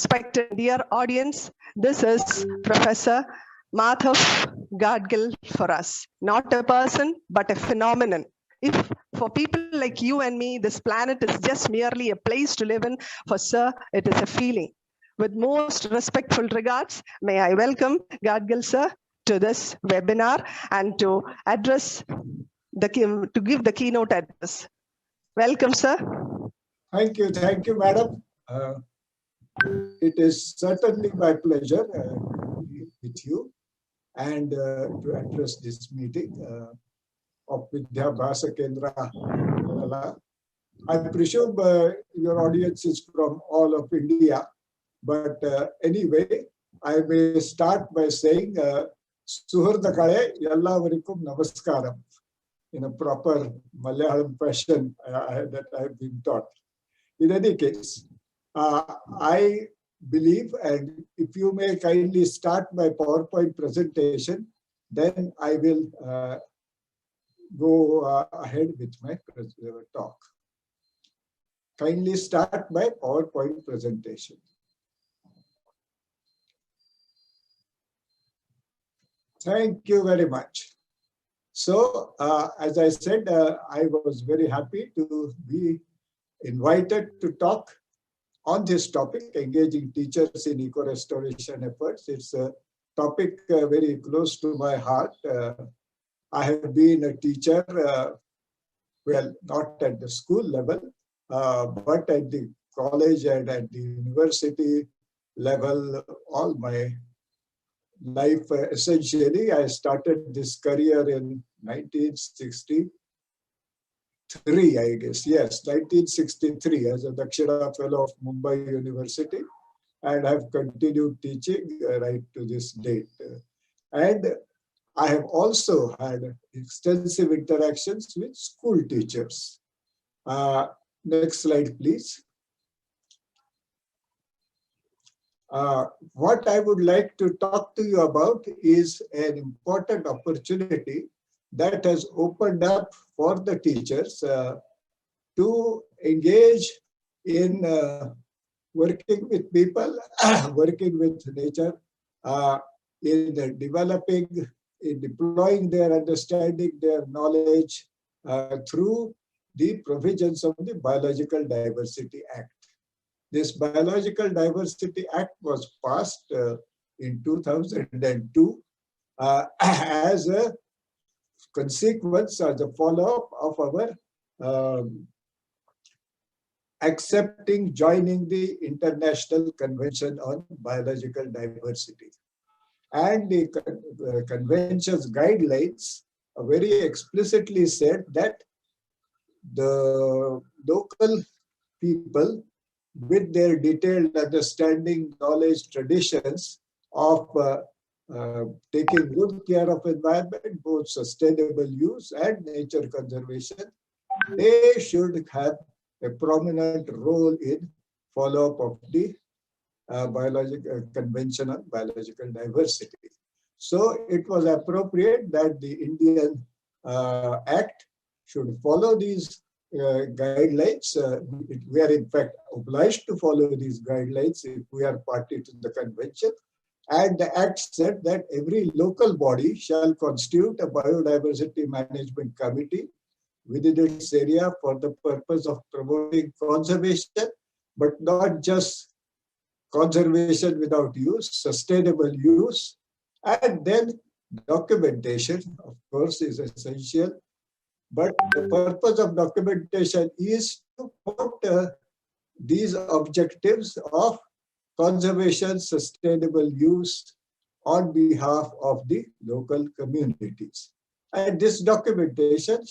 respected dear audience, this is Professor Madhav Gadgil for us. Not a person, but a phenomenon. If for people like you and me, this planet is just merely a place to live in, for Sir, it is a feeling. With most respectful regards, may I welcome Gadgil Sir to this webinar and to address to give the keynote address. Welcome, sir. Thank you, madam. It is certainly my pleasure to be with you and to address this meeting of Vidyabhasa Kendra, Kerala. I presume your audience is from all of India, but anyway, I may start by saying Suhurdakale Yallavarikum Namaskaram in a proper Malayalam fashion that I have been taught. In any case, I believe, and if you may kindly start my PowerPoint presentation, then I will go ahead with my talk. Kindly start my PowerPoint presentation. Thank you very much. So, as I said, I was very happy to be invited to talk on this topic, engaging teachers in eco-restoration efforts. It's a topic very close to my heart. I have been a teacher, well, not at the school level, but at the college and at the university level, all my life. Essentially, I started this career in 1963, I guess. Yes, 1963 as a Dakshina Fellow of Mumbai University, and I've continued teaching right to this date. And I have also had extensive interactions with school teachers. Next slide, please. What I would like to talk to you about is an important opportunity that has opened up for the teachers to engage in working with people, working with nature, in developing, in deploying their understanding, their knowledge through the provisions of the Biological Diversity Act. This Biological Diversity Act was passed in 2002 as a consequence, as a follow-up of our joining the International Convention on Biological Diversity. And the convention's guidelines very explicitly said that the local people, with their detailed understanding, knowledge, traditions of taking good care of environment, both sustainable use and nature conservation, they should have a prominent role in follow-up of the Convention on Biological Diversity. So it was appropriate that the Indian Act should follow these guidelines. We are in fact obliged to follow these guidelines if we are party to the convention. And the Act said that every local body shall constitute a biodiversity management committee within its area for the purpose of promoting conservation, but not just conservation without use, sustainable use. And then documentation, of course, is essential. But the purpose of documentation is to put these objectives of conservation, sustainable use on behalf of the local communities. And this documentation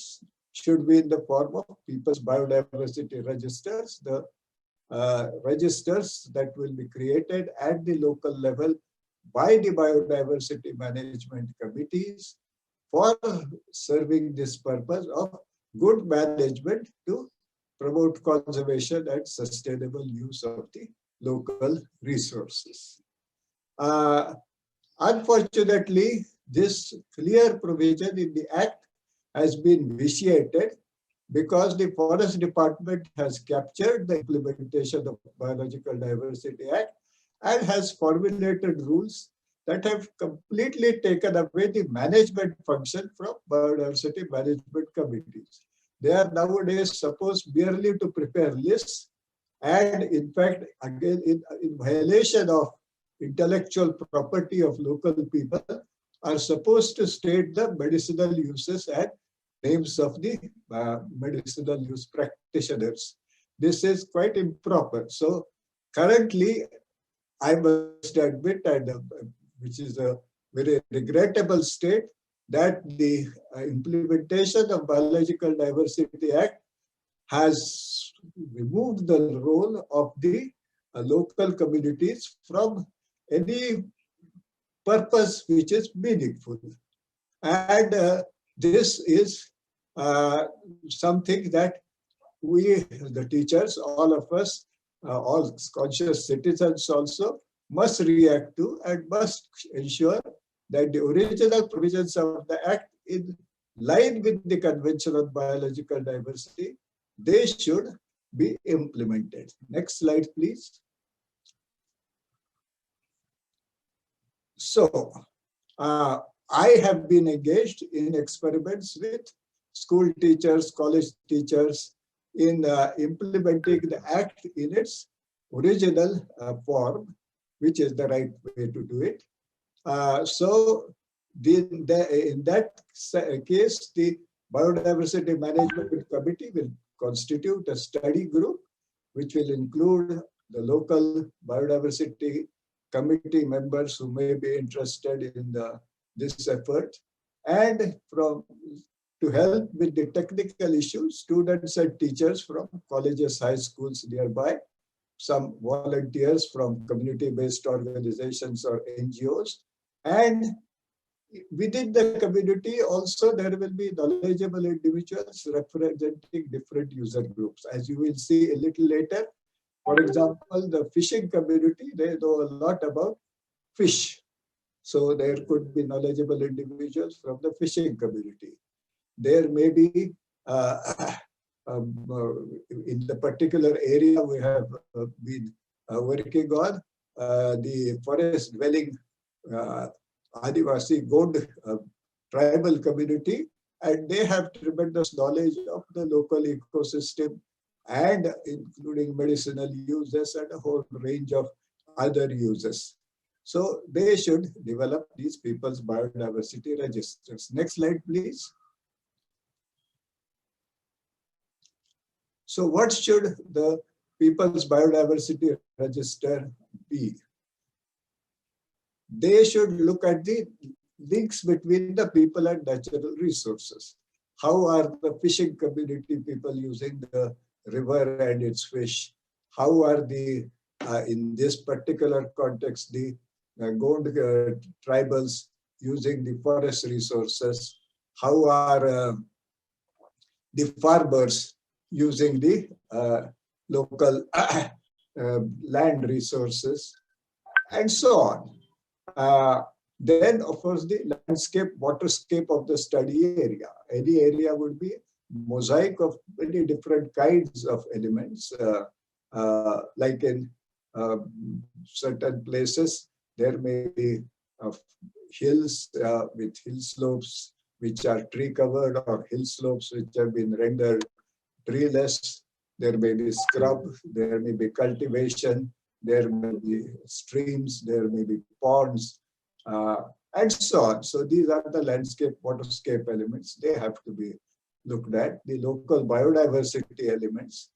should be in the form of people's biodiversity registers, the registers that will be created at the local level by the biodiversity management committees for serving this purpose of good management to promote conservation and sustainable use of the local resources. Unfortunately, this clear provision in the Act has been vitiated because the Forest Department has captured the implementation of Biological Diversity Act and has formulated rules that have completely taken away the management function from biodiversity management committees. They are nowadays supposed merely to prepare lists, and in fact, again, in violation of intellectual property of local people, are supposed to state the medicinal uses and names of the medicinal use practitioners. This is quite improper. So currently, I must admit, and which is a very regrettable state, that the implementation of Biological Diversity Act has removed the role of the local communities from any purpose which is meaningful. And this is something that we, the teachers, all of us, all conscious citizens also must react to and must ensure that the original provisions of the Act, in line with the Convention on Biological Diversity, they should be implemented. Next slide, please. So, I have been engaged in experiments with school teachers, college teachers in implementing the Act in its original form, which is the right way to do it. So, in that case, the Biodiversity Management Committee will constitute a study group, which will include the local biodiversity committee members who may be interested in this effort, and to help with the technical issues, students and teachers from colleges, high schools nearby, some volunteers from community-based organizations or NGOs, and within the community also there will be knowledgeable individuals representing different user groups. As you will see a little later, for example, the fishing community, they know a lot about fish. So there could be knowledgeable individuals from the fishing community. There may be, in the particular area we have been working on, the forest dwelling Adivasi Gond tribal community, and they have tremendous knowledge of the local ecosystem and including medicinal uses and a whole range of other uses. So they should develop these people's biodiversity registers. Next slide, please. So what should the people's biodiversity register be? They should look at the links between the people and natural resources. How are the fishing community people using the river and its fish? How are the, in this particular context, the Gond tribals using the forest resources? How are the farmers using the local land resources? And so on. Then, of course, the landscape, waterscape of the study area. Any area would be mosaic of many different kinds of elements. Like in certain places, there may be hills with hill slopes which are tree covered, or hill slopes which have been rendered treeless. There may be scrub, there may be cultivation, there may be streams, there may be ponds, and so on. So these are the landscape, waterscape elements. They have to be looked at. The local biodiversity elements.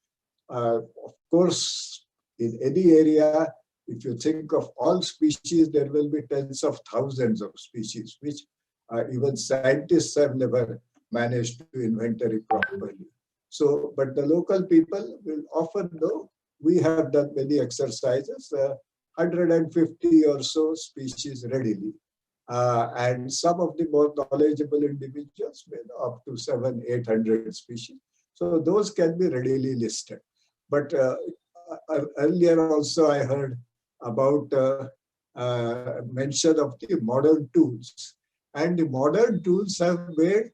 Of course, in any area, if you think of all species, there will be tens of thousands of species, which even scientists have never managed to inventory properly. So, but the local people will often know. We have done many exercises, 150 or so species readily. And some of the more knowledgeable individuals may know up to 700-800 species. So those can be readily listed. But earlier also I heard about mention of the modern tools. And the modern tools have made,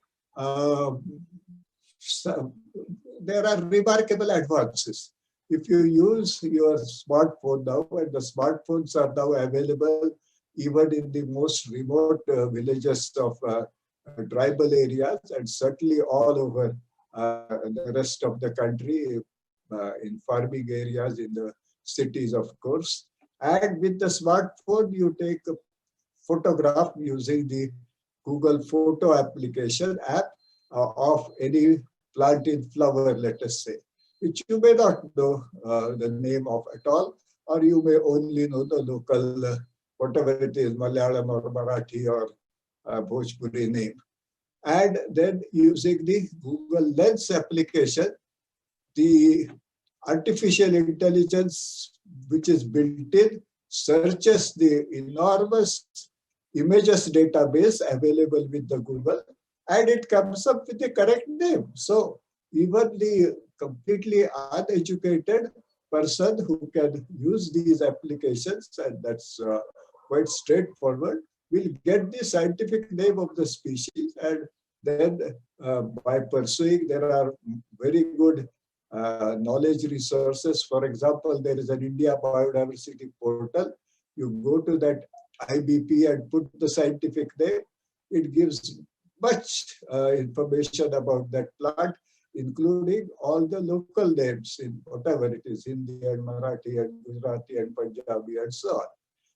there are remarkable advances. If you use your smartphone now, and the smartphones are now available even in the most remote villages of tribal areas, and certainly all over the rest of the country, in farming areas, in the cities, of course. And with the smartphone, you take a photograph using the Google photo application app of any plant in flower, let us say, which you may not know the name of at all, or you may only know the local, whatever it is, Malayalam or Marathi or Bhojpuri name. And then using the Google Lens application, the artificial intelligence, which is built in, searches the enormous images database available with the Google, and it comes up with the correct name. So even the completely uneducated person who can use these applications, and that's quite straightforward, will get the scientific name of the species. And then by pursuing, there are very good knowledge resources. For example, there is an India Biodiversity portal. You go to that IBP and put the scientific name. It gives much information about that plant, including all the local names in whatever it is, Hindi and Marathi and Gujarati and Punjabi and so on.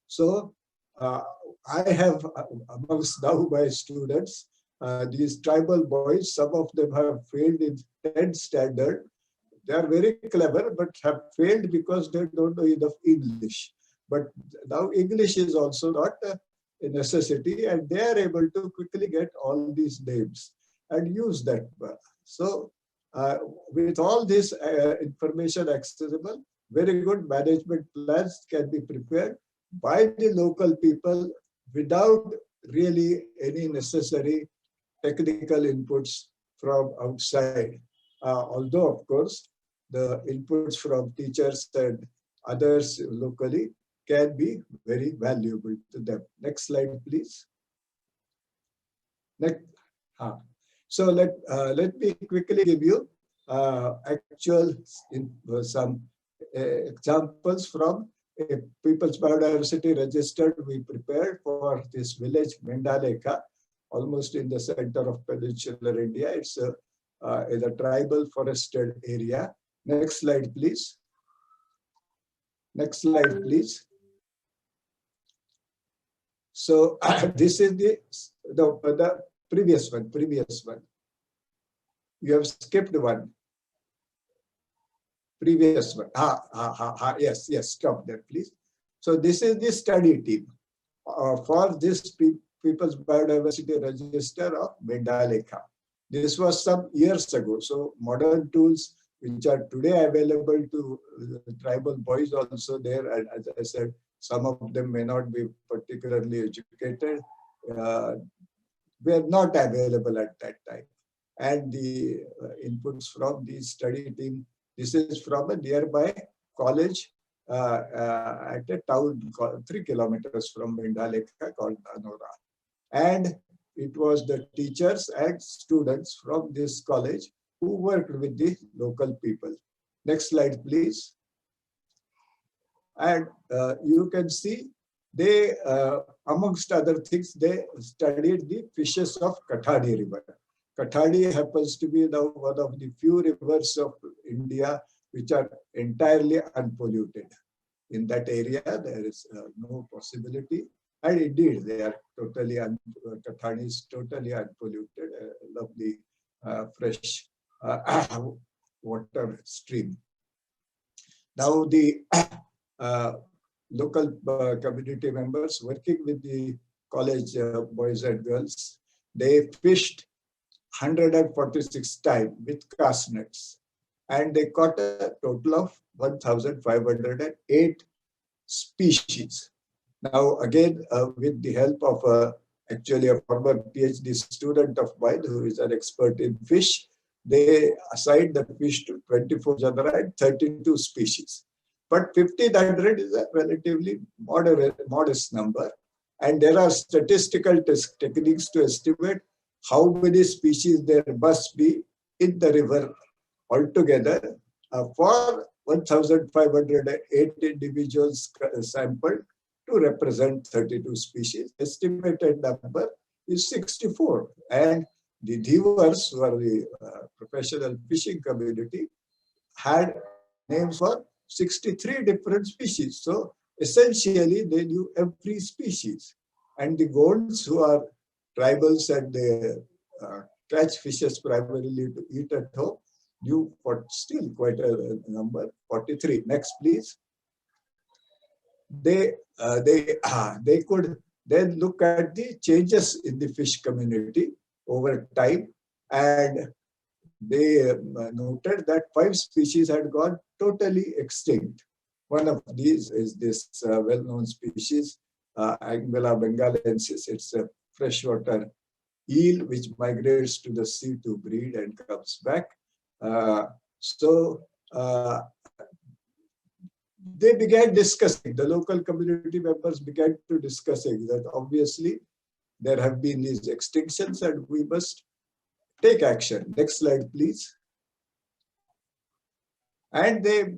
So I have amongst now my students, these tribal boys, some of them have failed in 10th standard. They are very clever, but have failed because they don't know enough English. But now English is also not a necessity, and they are able to quickly get all these names and use that. So with all this information accessible, very good management plans can be prepared by the local people without really any necessary technical inputs from outside. Although, of course, the inputs from teachers and others locally can be very valuable to them. Next slide, please. Next. So let me quickly give you actual some examples from a People's Biodiversity Register we prepared for this village, Mendalekha, almost in the center of peninsular India. It's a tribal forested area. Next slide, please. Next slide, please. So this is the previous one. You have skipped one. Previous one. Yes, stop there, please. So this is the study team for this People's Biodiversity Register of Mendalekha. This was some years ago. So modern tools which are today available to tribal boys also there, and as I said, some of them may not be particularly educated, were not available at that time. And the inputs from the study team, this is from a nearby college at a town 3 kilometers from Mendalekha called Anora. And it was the teachers and students from this college who worked with the local people. Next slide, please. And you can see they, amongst other things, they studied the fishes of Kathadi River. Kathadi happens to be now one of the few rivers of India which are entirely unpolluted. In that area, there is no possibility. And indeed, they are totally, Kathadi is totally unpolluted, lovely, fresh water stream. Now the local community members working with the college boys and girls, they fished 146 times with cast nets, and they caught a total of 1,508 species. Now again, with the help of actually a former PhD student of mine who is an expert in fish, they assigned the fish to 24 genera and 32 species. But 1,500 is a relatively modest number. And there are statistical techniques to estimate how many species there must be in the river altogether for 1,508 individuals sampled to represent 32 species. Estimated number is 64. And the viewers, who are the professional fishing community, had names for 63 different species. So essentially, they knew every species. And the Gonds, who are tribals and they catch fishes primarily to eat at home, knew for still quite a number, 43. Next, please. They could then look at the changes in the fish community over time, and they noted that 5 species had gone totally extinct. One of these is this well-known species, Angela bengalensis. It's a freshwater eel which migrates to the sea to breed and comes back. So they began discussing, the local community members began to discussing that obviously there have been these extinctions and we must take action. Next slide, please. And they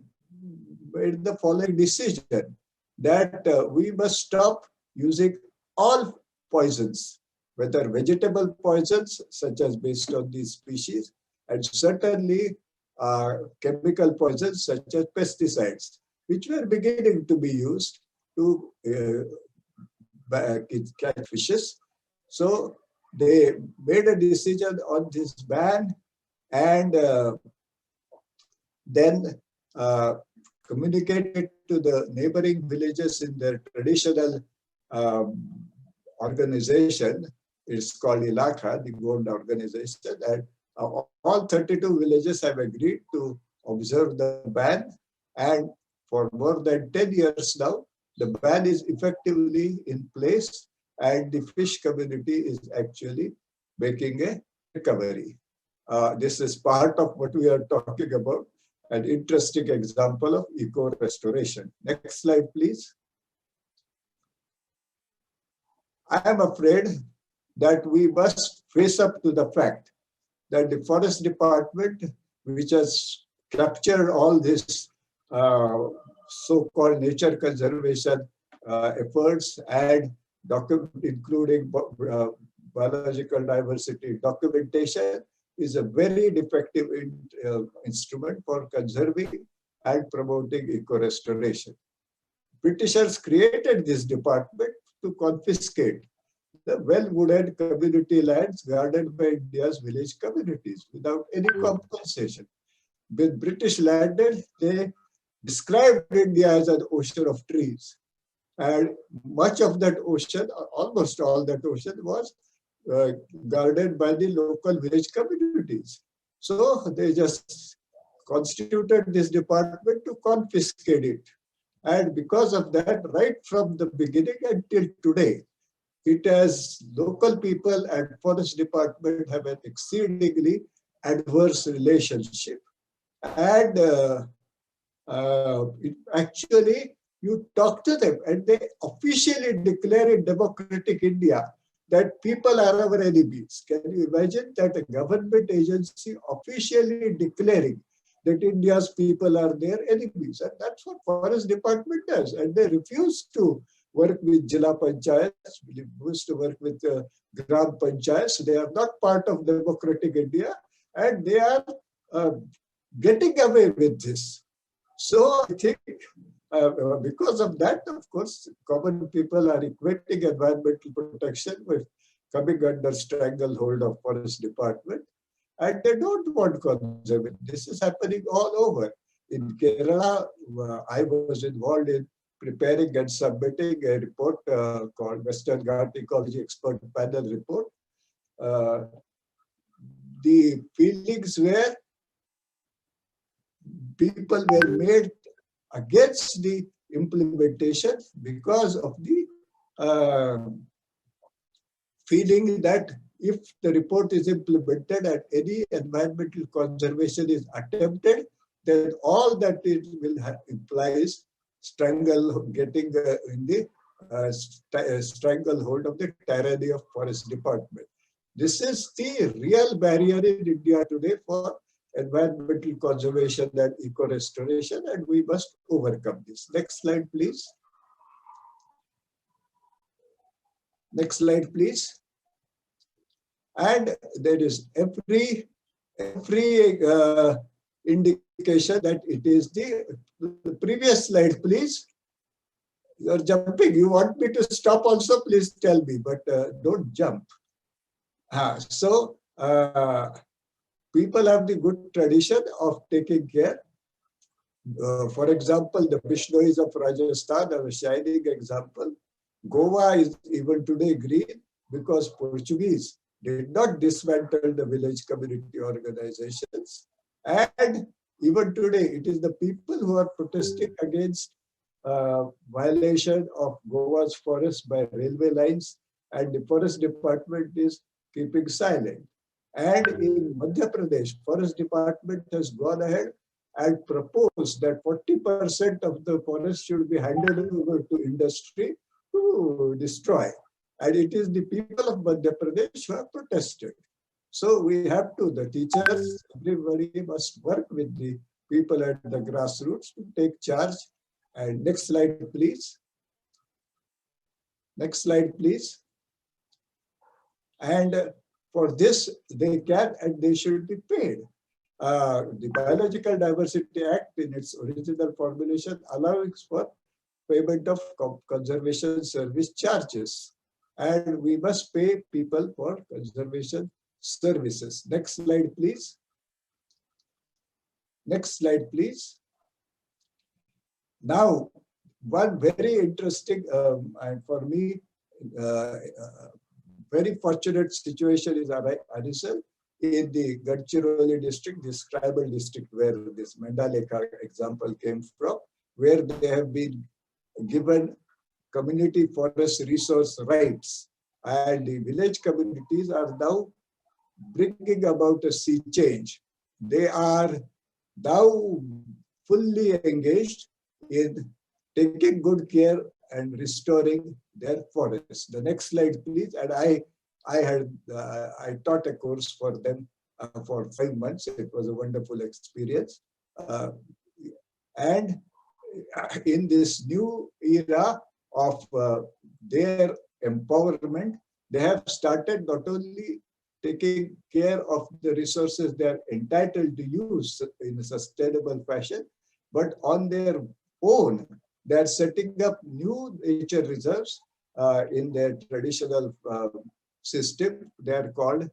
made the following decision that we must stop using all poisons, whether vegetable poisons, such as based on these species, and certainly chemical poisons, such as pesticides, which were beginning to be used to catch fishes. So they made a decision on this ban and then communicated to the neighboring villages in their traditional organization. It's called Ilaka, the Gond organization, and all 32 villages have agreed to observe the ban, and for more than 10 years now, the ban is effectively in place and the fish community is actually making a recovery. This is part of what we are talking about, an interesting example of eco-restoration. Next slide, please. I am afraid that we must face up to the fact that the Forest Department, which has captured all this so-called nature conservation efforts and including biological diversity documentation, is a very defective instrument for conserving and promoting eco-restoration. Britishers created this department to confiscate the well-wooded community lands guarded by India's village communities without any compensation. With British landed, they described India as an ocean of trees. And much of that ocean, almost all that ocean, was guarded by the local village communities. So they just constituted this department to confiscate it. And because of that, right from the beginning until today, it has local people and forest department have an exceedingly adverse relationship. And actually, you talk to them and they officially declare in democratic India that people are our enemies. Can you imagine that a government agency officially declaring that India's people are their enemies? And that's what Forest Department does. And they refuse to work with Jila Panchayats, refuse to work with Gram Panchayats. They are not part of democratic India and they are getting away with this. So I think because of that, of course, common people are equating environmental protection with coming under stranglehold of Forest Department, and they don't want conservation. This is happening all over. In Kerala, I was involved in preparing and submitting a report called Western Ghat Ecology Expert Panel Report. The feelings were people were made against the implementation because of the feeling that if the report is implemented and any environmental conservation is attempted, then all that it will implies getting in the stranglehold of the tyranny of Forest Department. This is the real barrier in India today for environmental conservation and eco-restoration, and we must overcome this. Next slide, please. Next slide, please. And there is every indication that it is the previous slide, please. You're jumping. You want me to stop also? Please tell me, but don't jump. So people have the good tradition of taking care. For example, the Bishnois of Rajasthan are a shining example. Goa is even today green because Portuguese did not dismantle the village community organizations. And even today, it is the people who are protesting against violation of Goa's forest by railway lines, and the forest department is keeping silent. And in Madhya Pradesh, forest department has gone ahead and proposed that 40% of the forest should be handed over to industry to destroy. And it is the people of Madhya Pradesh who have protested. So we have to, the teachers, everybody must work with the people at the grassroots to take charge. And next slide, please. Next slide, please. And for this, they can and they should be paid. The Biological Diversity Act in its original formulation allows for payment of conservation service charges. And we must pay people for conservation services. Next slide, please. Next slide, please. Now, one very interesting and for me, very fortunate situation is arisen in the Gadchiroli district, this tribal district where this Mendaleka example came from, where they have been given community forest resource rights, and the village communities are now bringing about a sea change. They are now fully engaged in taking good care and restoring their forests. The next slide, please. And I taught a course for them for 5 months. It was a wonderful experience. And in this new era of their empowerment, they have started not only taking care of the resources they are entitled to use in a sustainable fashion, but on their own, they are setting up new nature reserves in their traditional system. They are called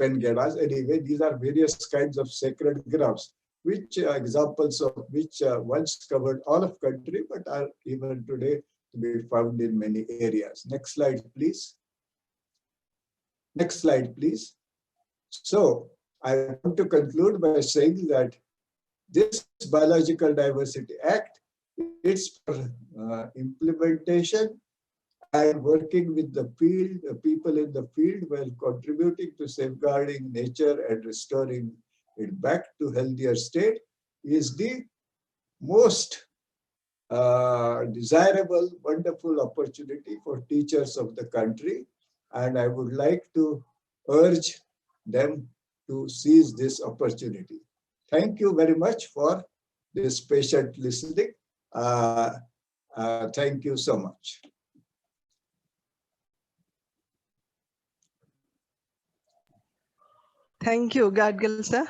pengedas. Anyway, these are various kinds of sacred grounds, which examples of which once covered all of country, but are even today to be found in many areas. Next slide, please. Next slide, please. So I want to conclude by saying that this Biological Diversity Act, it's for implementation and working with the field, people in the field, while contributing to safeguarding nature and restoring it back to healthier state, is the most desirable, wonderful opportunity for teachers of the country. And I would like to urge them to seize this opportunity. Thank you very much for this patient listening. Thank you so much. Thank you, Gadgil sir.